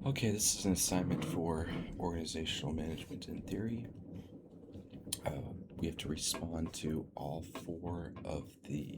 Okay, this is an assignment for organizational management in theory. Uh, we have to respond to all four of the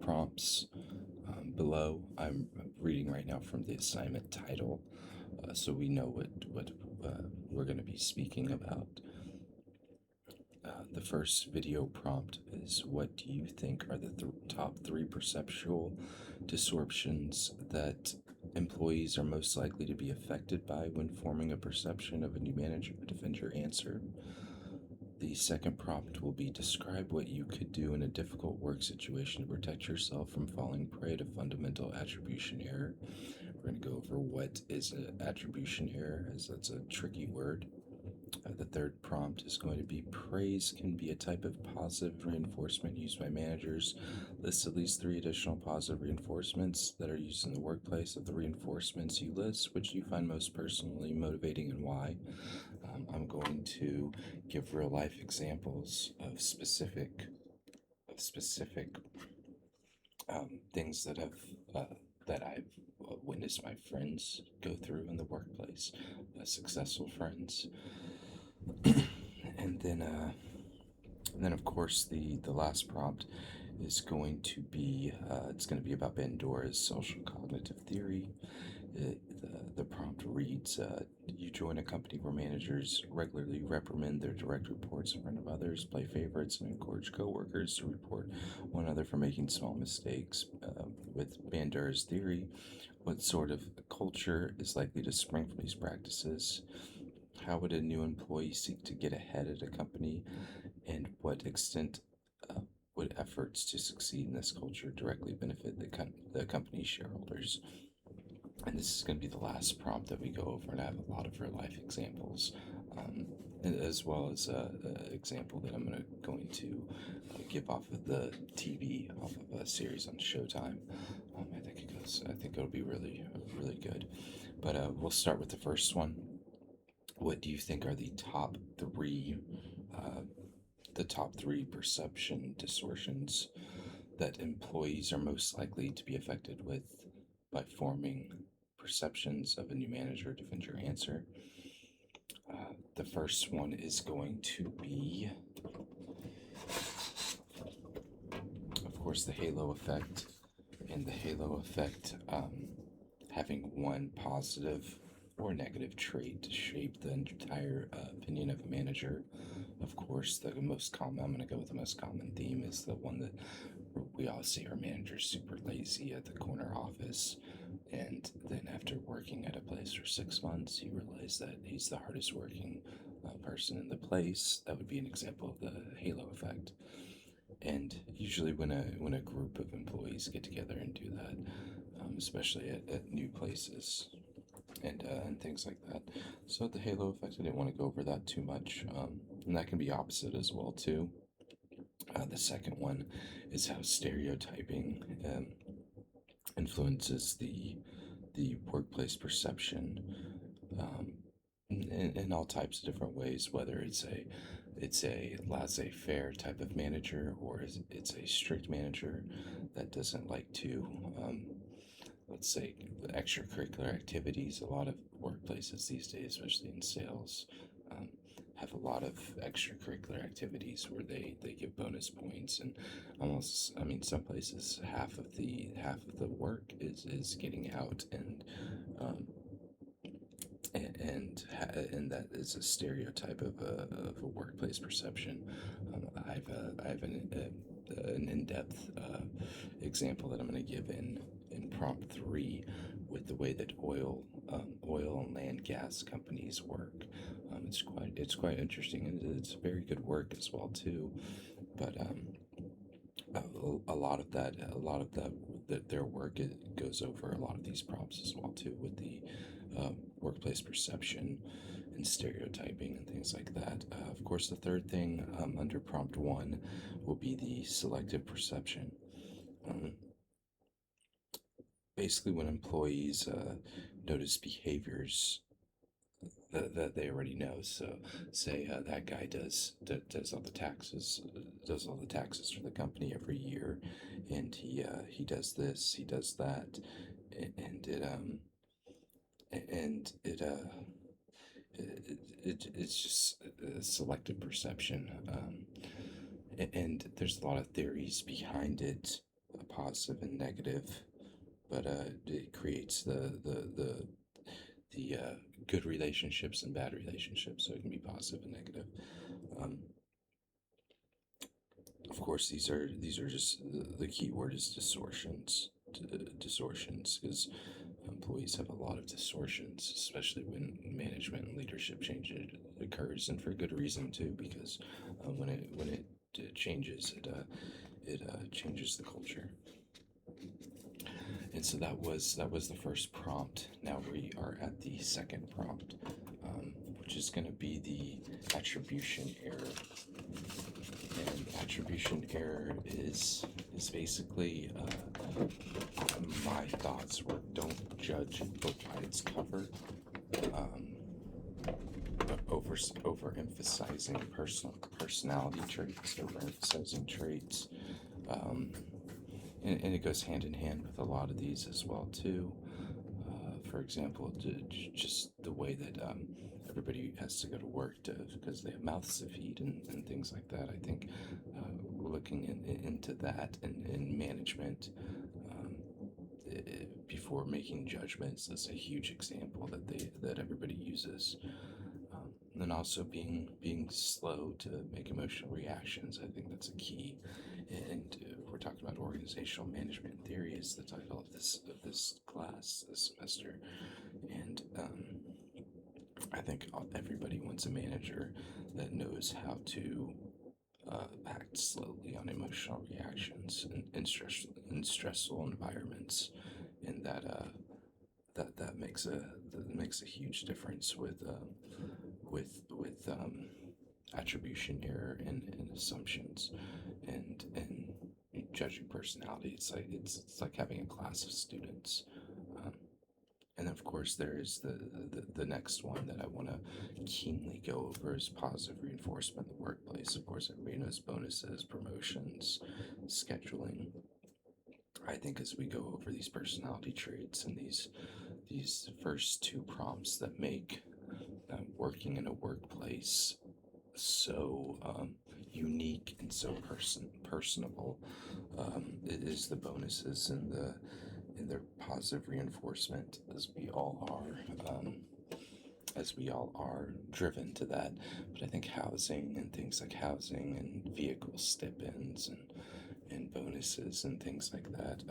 prompts below. I'm reading right now from the assignment title, so we know what we're going to be speaking about. The first video prompt is, what do you think are the top three perceptual distortions that employees are most likely to be affected by when forming a perception of a new manager? Defend your answer. The second prompt will be, describe what you could do in a difficult work situation to protect yourself from falling prey to fundamental attribution error. We're going to go over what is an attribution error, as that's a tricky word. The third prompt is going to be, praise can be a type of positive reinforcement used by managers. List at least 3 additional positive reinforcements that are used in the workplace. Of the reinforcements you list, which do you find most personally motivating and why? I'm going to give real life examples of specific things that I've witnessed my friends go through in the workplace, successful friends. And then of course the last prompt is going to be it's going to be about Bandura's social cognitive theory. The prompt reads, you join a company where managers regularly reprimand their direct reports in front of others, play favorites, and encourage coworkers to report one another for making small mistakes. With Bandura's theory, what sort of culture is likely to spring from these practices? How would a new employee seek to get ahead at a company? And what extent would efforts to succeed in this culture directly benefit the company's shareholders? And this is going to be the last prompt that we go over, and I have a lot of real life examples, as well as an example that I'm going to give off of the TV, off of a series on Showtime. I think it'll be really, really good. But we'll start with the first one. What do you think are the top three perception distortions that employees are most likely to be affected with by forming perceptions of a new manager? Defend your answer. The first one is going to be, of course, the halo effect, and the halo effect having one positive or negative trait to shape the entire opinion of a manager. Of course, the most common, I'm going to go with the most common theme, is the one that we all see our manager's super lazy at the corner office. And then after working at a place for 6 months, you realize that he's the hardest working person in the place. That would be an example of the halo effect. And usually when a group of employees get together and do that, especially at new places and things like that. So the halo effect, I didn't want to go over that too much. And that can be opposite as well too. The second one is how stereotyping influences the workplace perception in all types of different ways, whether it's a laissez-faire type of manager, or it's a strict manager that doesn't like to, let's say, extracurricular activities. A lot of workplaces these days, especially in sales, have a lot of extracurricular activities where they give bonus points, and almost, I mean, some places half of the work is getting out, um, and that is a stereotype of a workplace perception. I have an in-depth example that I'm going to give in prompt 3 with the way that oil and land gas companies work. It's quite interesting, and it's very good work as well too. But a lot of that their work, it goes over a lot of these prompts as well too, with the workplace perception and stereotyping and things like that. Of course, the third thing under prompt 1 will be the selective perception. Um, Basically, when employees notice behaviors that they already know. So, say that guy does all the taxes for the company every year, and he does this, he does that, and and it's just a selective perception, and there's a lot of theories behind it, positive and negative, but it creates the good relationships and bad relationships, so it can be positive and negative. Um, of course, these are just the key word is distortions. Distortions, because employees have a lot of distortions, especially when management and leadership change occurs, and for good reason too. Because when it changes, it changes the culture. And so that was the first prompt. Now we are at the second prompt, which is going to be the attribution error. And attribution error is basically my thoughts were don't judge a book by its cover, overemphasizing personality traits, overemphasizing traits, and it goes hand in hand with a lot of these as well too. For example, just the way that everybody has to go to work because they have mouths to feed and things like that. I think looking into that in management before making judgments is a huge example that everybody uses. And then also being slow to make emotional reactions. I think that's a key. And we're talking about organizational management theory is the title of this class this semester. And I think everybody wants a manager that knows how to act slowly on emotional reactions in stressful environments, and that makes a huge difference with attribution error and assumptions and judging personality. It's like having a class of students. Um, and of course, there is the next one that I want to keenly go over is positive reinforcement in the workplace. Of course, everybody knows bonuses, promotions, scheduling. I think as we go over these personality traits and these first two prompts that make working in a workplace so unique and so personable, it is the bonuses and their positive reinforcement, as we all are driven to that. But I think housing and things like housing and vehicle stipends and bonuses and things like that,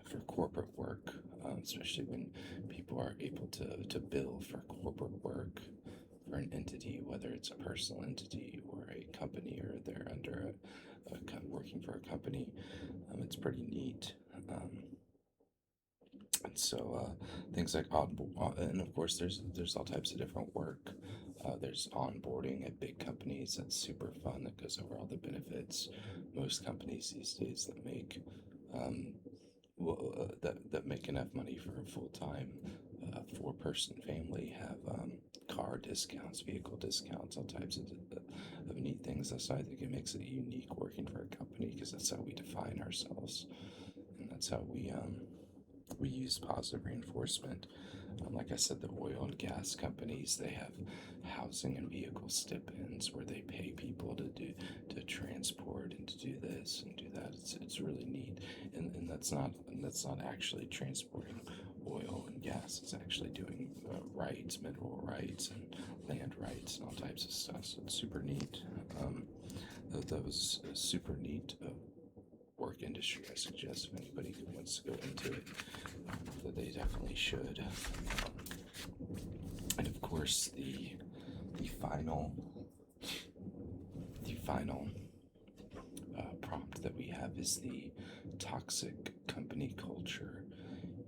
for corporate work, especially when people are able to bill for corporate work for an entity, whether it's a personal entity or a company, or they're under working for a company. It's pretty neat. And so things like and of course there's all types of different work. There's onboarding at big companies that's super fun, that goes over all the benefits. Most companies these days that make that make enough money for a full-time four-person family have car discounts, vehicle discounts, all types of neat things. So I think it makes it unique working for a company, because that's how we define ourselves, and that's how we use positive reinforcement. Like I said, the oil and gas companies, they have housing and vehicle stipends where they pay people to transport and to do this and do that. It's really neat, and that's not actually transporting oil and gas. It's actually doing rights, mineral rights, and land rights, and all types of stuff. So it's super neat. That was a super neat work industry. I suggest if anybody wants to go into it, that they definitely should. And of course, the final the final prompt that we have is the toxic company culture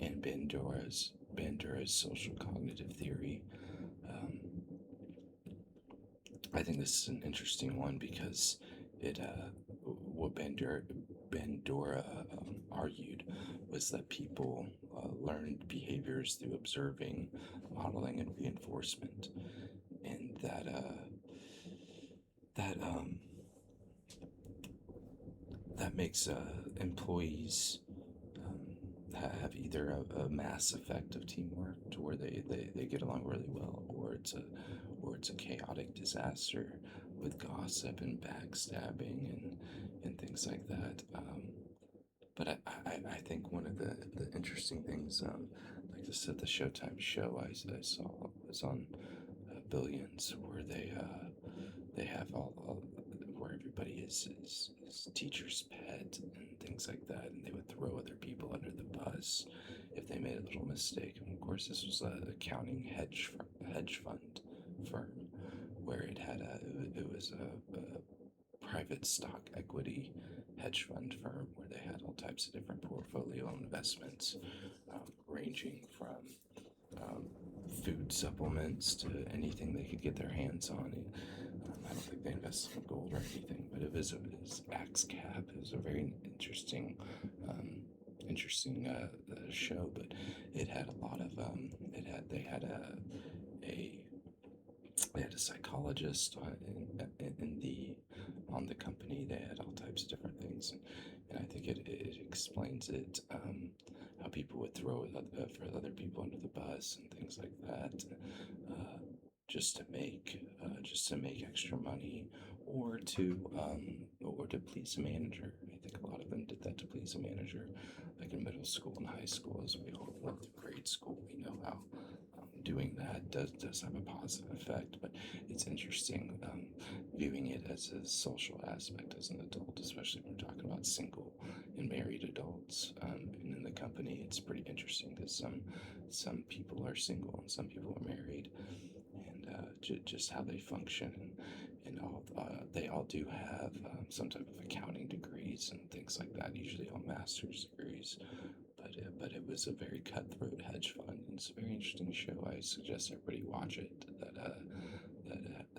and Bandura's social cognitive theory. Um, I think this is an interesting one because what Bandura argued was that people learned behaviors through observing, modeling, and reinforcement, and that that makes employees have either a mass effect of teamwork to where they get along really well, or it's a chaotic disaster with gossip and backstabbing and things like that. But I think one of the interesting things, like I said, the Showtime show I saw was on Billions, where they have all where everybody is teacher's pet and things like that, and they would throw other people under the bus if they made a little mistake. And of course, this was a accounting hedge fund firm where it was a private stock equity hedge fund firm where they had all types of different portfolio investments, ranging from um, food supplements to anything they could get their hands on. I don't think they invested in gold or anything, but it was Axe Cap. It was a very um, interesting show. But it had a lot of it had a they had a psychologist in the on the company. They had all types of different things, and I think it explains it, how people would throw for other people under the bus and things like that, uh, just to make extra money, or to please a manager. I think a lot of them did that to please a manager, like in middle school and high school. As we all went through grade school, we know how doing that does have a positive effect. But it's interesting, viewing it as a social aspect as an adult, especially when we're talking about single and married adults. And in the company, it's pretty interesting because some people are single and some people are married, and just how they function, and all they all do have some type of accounting degrees and things like that. Usually all master's degrees. But it was a very cutthroat hedge fund. It's a very interesting show. I suggest everybody watch it.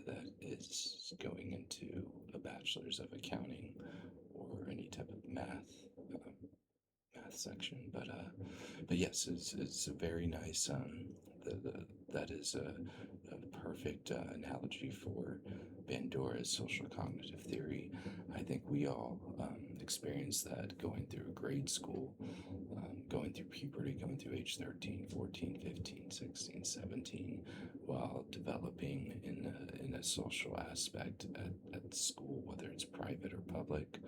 That is going into a bachelor's of accounting or any type of math section. But yes, it's a very nice. That is a perfect analogy for Bandura's social cognitive theory. I think we all experience that going through grade school, going through puberty, going through age 13, 14, 15, 16, 17, while developing in a social aspect at school, whether it's private or public,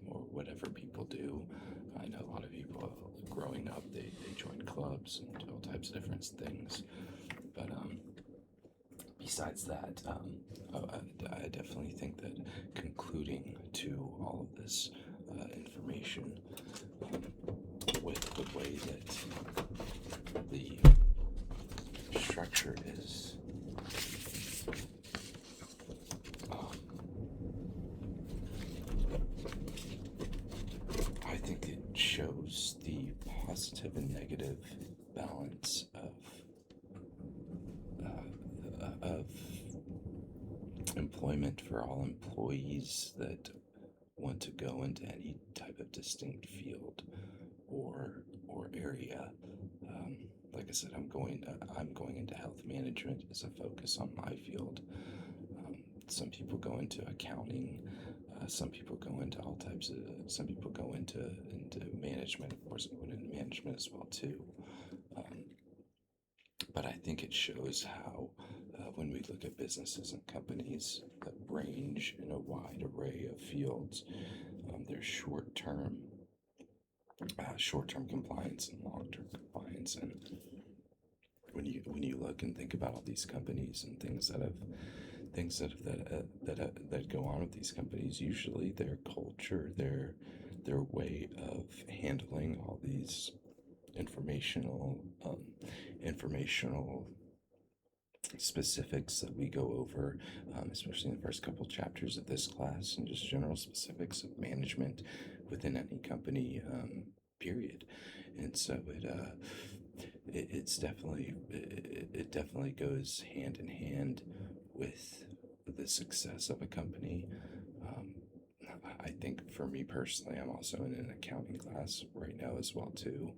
or whatever people do. I know a lot of people growing up, they join clubs and all types of different things. But besides that, I definitely think that concluding to all of this information, with the way that the structure is, um, I think it shows the positive and negative balance of employment for all employees that want to go into any type of distinct field or area. Um, like I said, I'm going into health management as a focus on my field. Some people go into accounting. Some people go into all types of. Some people go into management. Of course, I went into management as well too. Um, but I think it shows how, when we look at businesses and companies that range in a wide array of fields, there's short-term compliance and long-term compliance. And when you look and think about all these companies and things that go on with these companies, usually their culture, their way of handling all these informational specifics that we go over, especially in the first couple chapters of this class, and just general specifics of management within any company, period. And so it definitely goes hand in hand with the success of a company. Um, I think for me personally, I'm also in an accounting class right now as well too.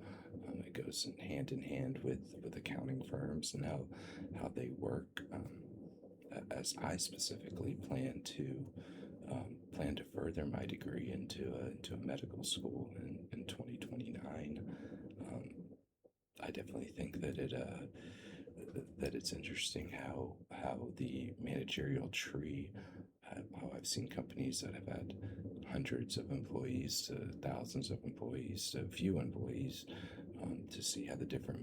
It goes in hand with accounting firms and how they work. As I specifically plan to further my degree into a medical school in 2029. definitely think that that it's interesting how the managerial tree, how I've seen companies that have had hundreds of employees to thousands of employees to few employees, to see how the different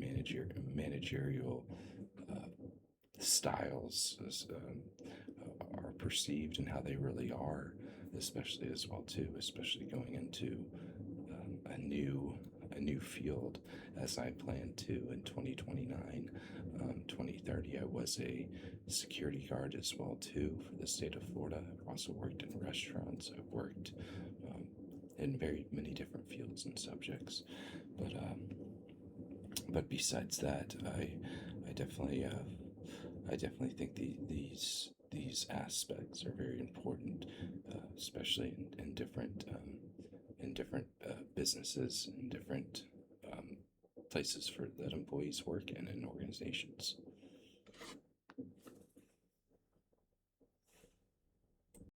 managerial uh, styles are perceived and how they really are, especially as well too, especially going into a new field as I plan to in 2029, 2030. I was a security guard as well too for the state of Florida. I've also worked in restaurants. I've worked in very many different fields and subjects, but besides that, I definitely I definitely think these aspects are very important, especially in different businesses and different um, places for that employees work in and organizations.